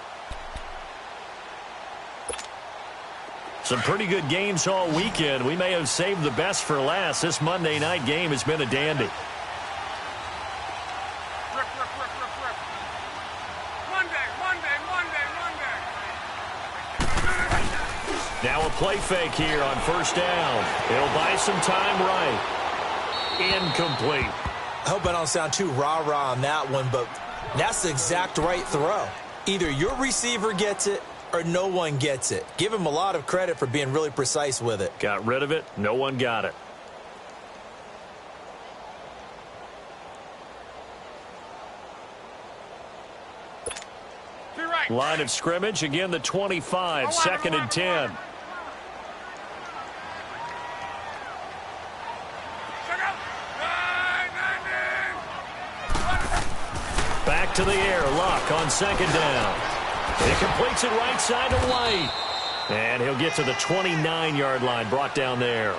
Some pretty good games all weekend. We may have saved the best for last. This Monday night game has been a dandy. Now a play fake here on first down. It'll buy some time right. Incomplete. I hope I don't sound too rah-rah on that one, but that's the exact right throw. Either your receiver gets it or no one gets it. Give him a lot of credit for being really precise with it. Got rid of it. No one got it. Line of scrimmage, again the 25, second and 10. Back to the air, Luck on second down. He completes it right side to White. And he'll get to the 29-yard line, brought down there.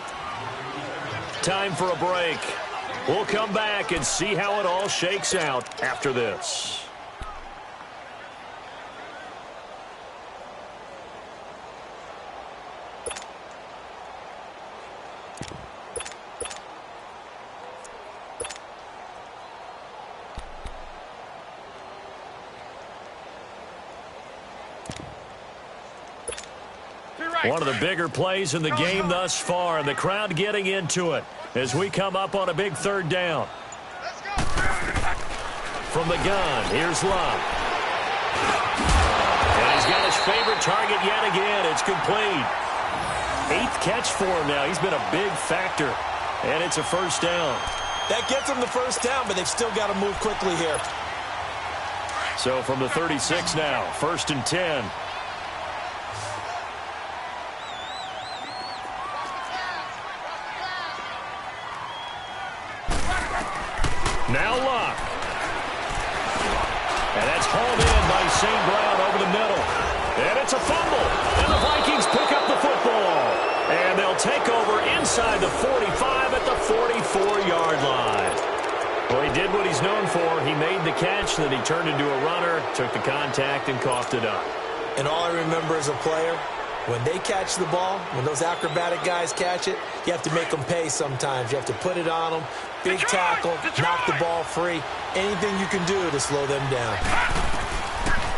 Time for a break. We'll come back and see how it all shakes out after this. One of the bigger plays in the game thus far, and the crowd getting into it as we come up on a big third down. From the gun, here's Love. And he's got his favorite target yet again. It's complete. 8th catch for him now. He's been a big factor, and it's a first down. That gets them the first down, but they've still got to move quickly here. So from the 36 now, first and 10. Now Luck. And that's hauled in by St. Brown over the middle. And it's a fumble. And the Vikings pick up the football. And they'll take over inside the 45 at the 44-yard line. Well, he did what he's known for. He made the catch, then he turned into a runner, took the contact, and coughed it up. And all I remember as a player, when they catch the ball, when those acrobatic guys catch it, you have to make them pay sometimes. You have to put it on them. Big tackle, knock the ball free. Anything you can do to slow them down.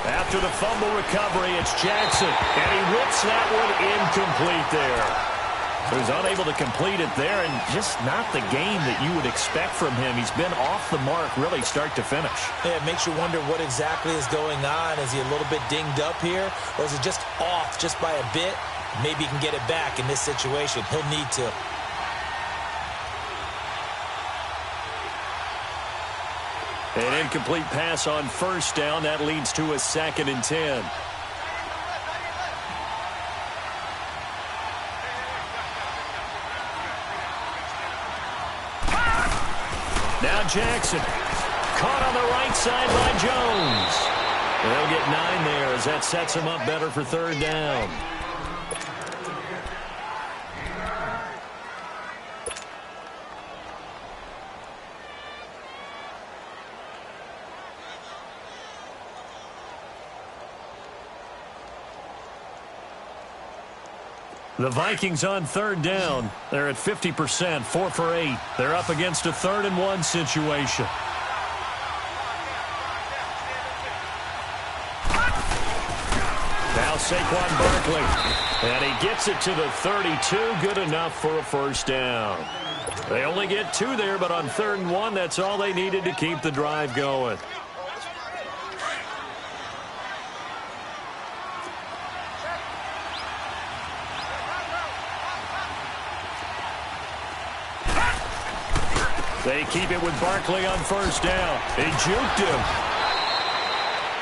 After the fumble recovery, it's Jackson. And he whips that one incomplete there. So he's unable to complete it there, and just not the game that you would expect from him. He's been off the mark really start to finish. Yeah, it makes you wonder what exactly is going on. Is he a little bit dinged up here, or is it just off just by a bit? Maybe he can get it back in this situation. He'll need to. An incomplete pass on first down. That leads to a 2nd and 10. Now Jackson. Caught on the right side by Jones. They'll get 9 there as that sets him up better for 3rd down. The Vikings on 3rd down. They're at 50%, 4 for 8. They're up against a 3rd and 1 situation. Now Saquon Barkley. And he gets it to the 32. Good enough for a 1st down. They only get 2 there, but on 3rd and 1, that's all they needed to keep the drive going. They keep it with Barkley on 1st down. They juked him.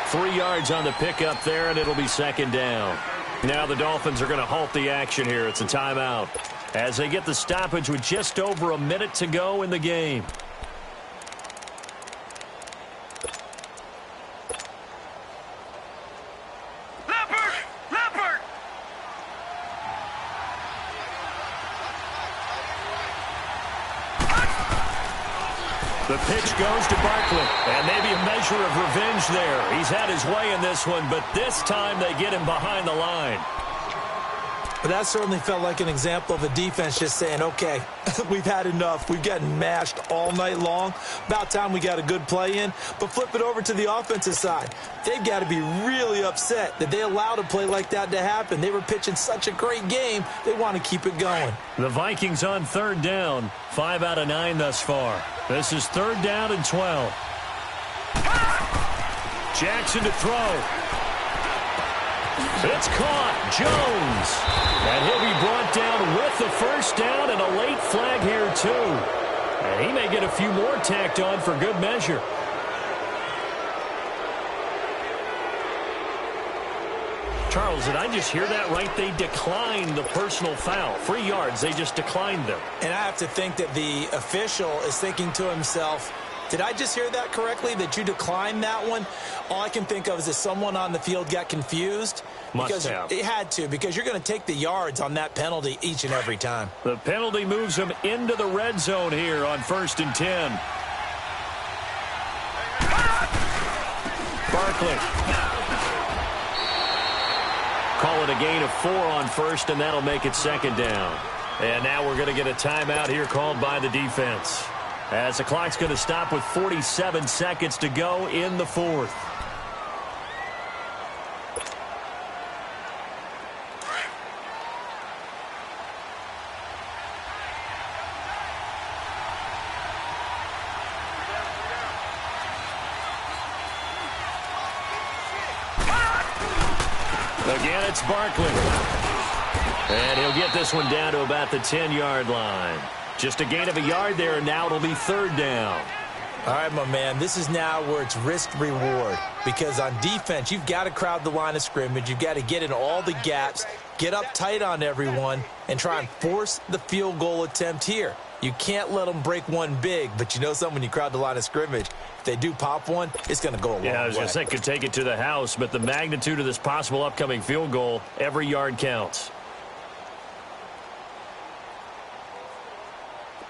3 yards on the pickup there, and it'll be 2nd down. Now the Dolphins are going to halt the action here. It's a timeout as they get the stoppage with just over a minute to go in the game. The pitch goes to Barkley, and maybe a measure of revenge there. He's had his way in this one, but this time they get him behind the line. But that certainly felt like an example of a defense just saying, okay, we've had enough. We've gotten mashed all night long. About time we got a good play in. But flip it over to the offensive side. They've got to be really upset that they allowed a play like that to happen. They were pitching such a great game, they want to keep it going. The Vikings on 3rd down, 5 out of 9 thus far. This is 3rd down and 12. Jackson to throw. It's caught. Jones. And he'll be brought down with the 1st down and a late flag here, too. And he may get a few more tacked on for good measure. Charles, did I just hear that right? They declined the personal foul. 3 yards, they just declined them. And I have to think that the official is thinking to himself, did I just hear that correctly, that you declined that one? All I can think of is that someone on the field got confused. Must have. It had to, because you're going to take the yards on that penalty each and every time. The penalty moves them into the red zone here on 1st and 10. Barkley. Call it a gain of 4 on 1st, and that'll make it 2nd down. And now we're going to get a timeout here called by the defense, as the clock's going to stop with 47 seconds to go in the 4th. Again, it's Barkley. And he'll get this one down to about the 10-yard line. Just a gain of a yard there, and now it'll be 3rd down. All right, my man, this is now where it's risk-reward. Because on defense, you've got to crowd the line of scrimmage. You've got to get in all the gaps, get up tight on everyone, and try and force the field goal attempt here. You can't let them break one big, but you know something, when you crowd the line of scrimmage, if they do pop one, it's going to go a long way. Yeah, I was going to say, could take it to the house, but the magnitude of this possible upcoming field goal, every yard counts.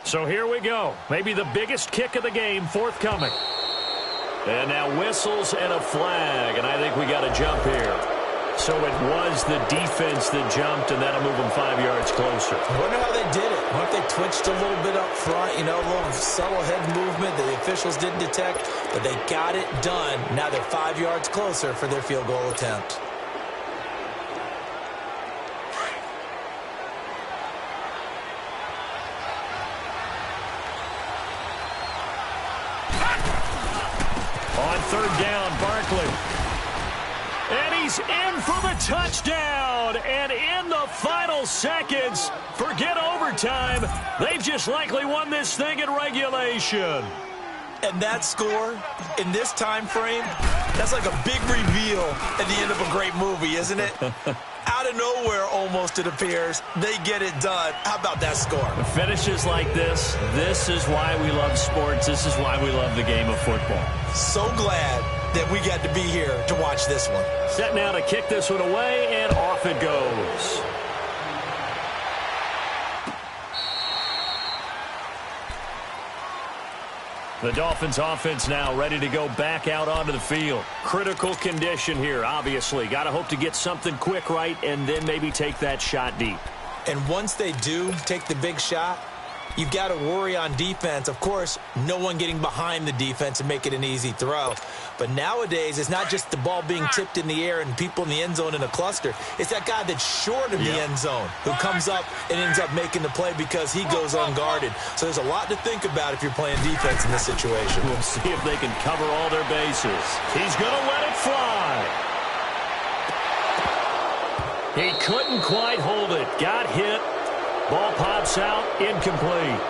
So here we go. Maybe the biggest kick of the game forthcoming. And now whistles and a flag, and I think we got a jump here. So it was the defense that jumped, and that'll move them 5 yards closer. I wonder how they did it. I wonder if they twitched a little bit up front, you know, a little subtle head movement that the officials didn't detect, but they got it done. Now they're 5 yards closer for their field goal attempt. third down, Barkley. And he's in for the touchdown. And in the final seconds, forget overtime, they've just likely won this thing in regulation. And that score, in this time frame, that's like a big reveal at the end of a great movie, isn't it? Out of nowhere, almost, it appears, they get it done. How about that score? Finishes like this is why we love sports. This is why we love the game of football. So glad that we got to be here to watch this one. Set now to kick this one away, and off it goes. The Dolphins offense now ready to go back out onto the field. Critical condition here, obviously. Got to hope to get something quick right and then maybe take that shot deep. And once they do take the big shot, you've got to worry on defense. Of course, no one getting behind the defense and make it an easy throw. But nowadays, it's not just the ball being tipped in the air and people in the end zone in a cluster. It's that guy that's short of the end zone who comes up and ends up making the play because he goes unguarded. So there's a lot to think about if you're playing defense in this situation. We'll see if they can cover all their bases. He's going to let it fly. He couldn't quite hold it. Got hit. Ball pops out, incomplete.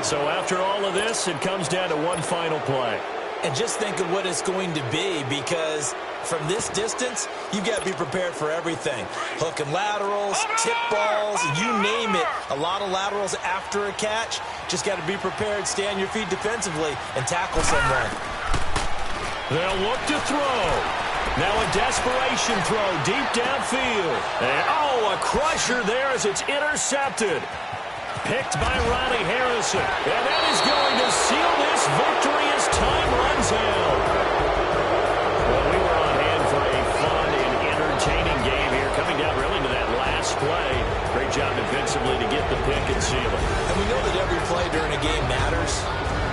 So after all of this, it comes down to one final play. And just think of what it's going to be, because from this distance, you've got to be prepared for everything. Hook and laterals, tip balls, you name it. A lot of laterals after a catch. Just got to be prepared, stay on your feet defensively, and tackle someone. They'll look to throw. Now a desperation throw deep downfield. And, a crusher there as it's intercepted. Picked by Ronnie Harrison. And that is going to seal this victory as time runs out. Well, we were on hand for a fun and entertaining game here. Coming down really to that last play. Great job defensively to get the pick and seal it. And we know that every play during a game matters.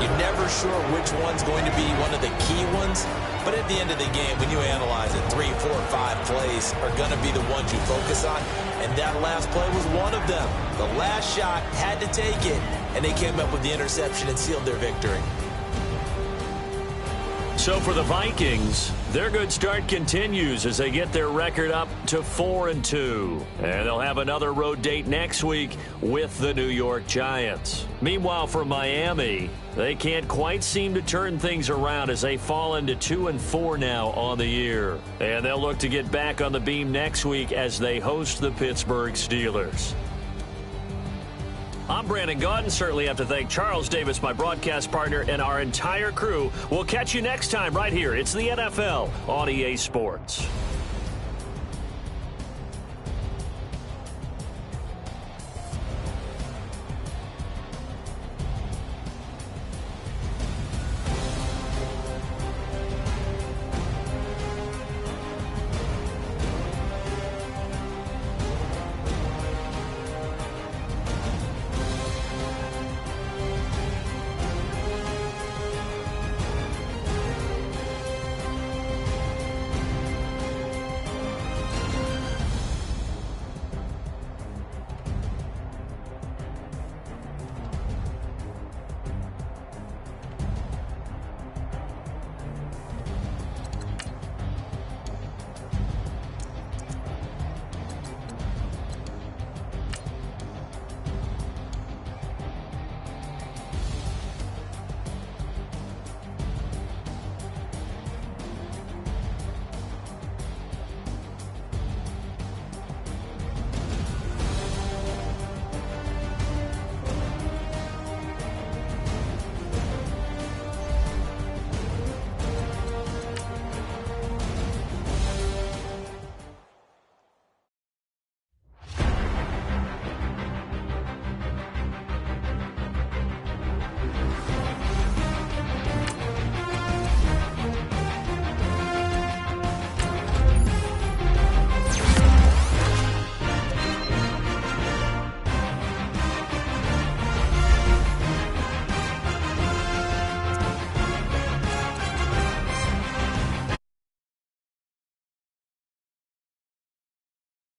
You're never sure which one's going to be one of the key ones. But at the end of the game, when you analyze it, 3, 4, 5 plays are going to be the ones you focus on. And that last play was one of them. The last shot had to take it, and they came up with the interception and sealed their victory. So for the Vikings, their good start continues as they get their record up to 4-2. And they'll have another road date next week with the New York Giants. Meanwhile, for Miami, they can't quite seem to turn things around as they fall into 2-4 now on the year. And they'll look to get back on the beam next week as they host the Pittsburgh Steelers. I'm Brandon Gaudin. Certainly have to thank Charles Davis, my broadcast partner, and our entire crew. We'll catch you next time right here. It's the NFL on EA Sports.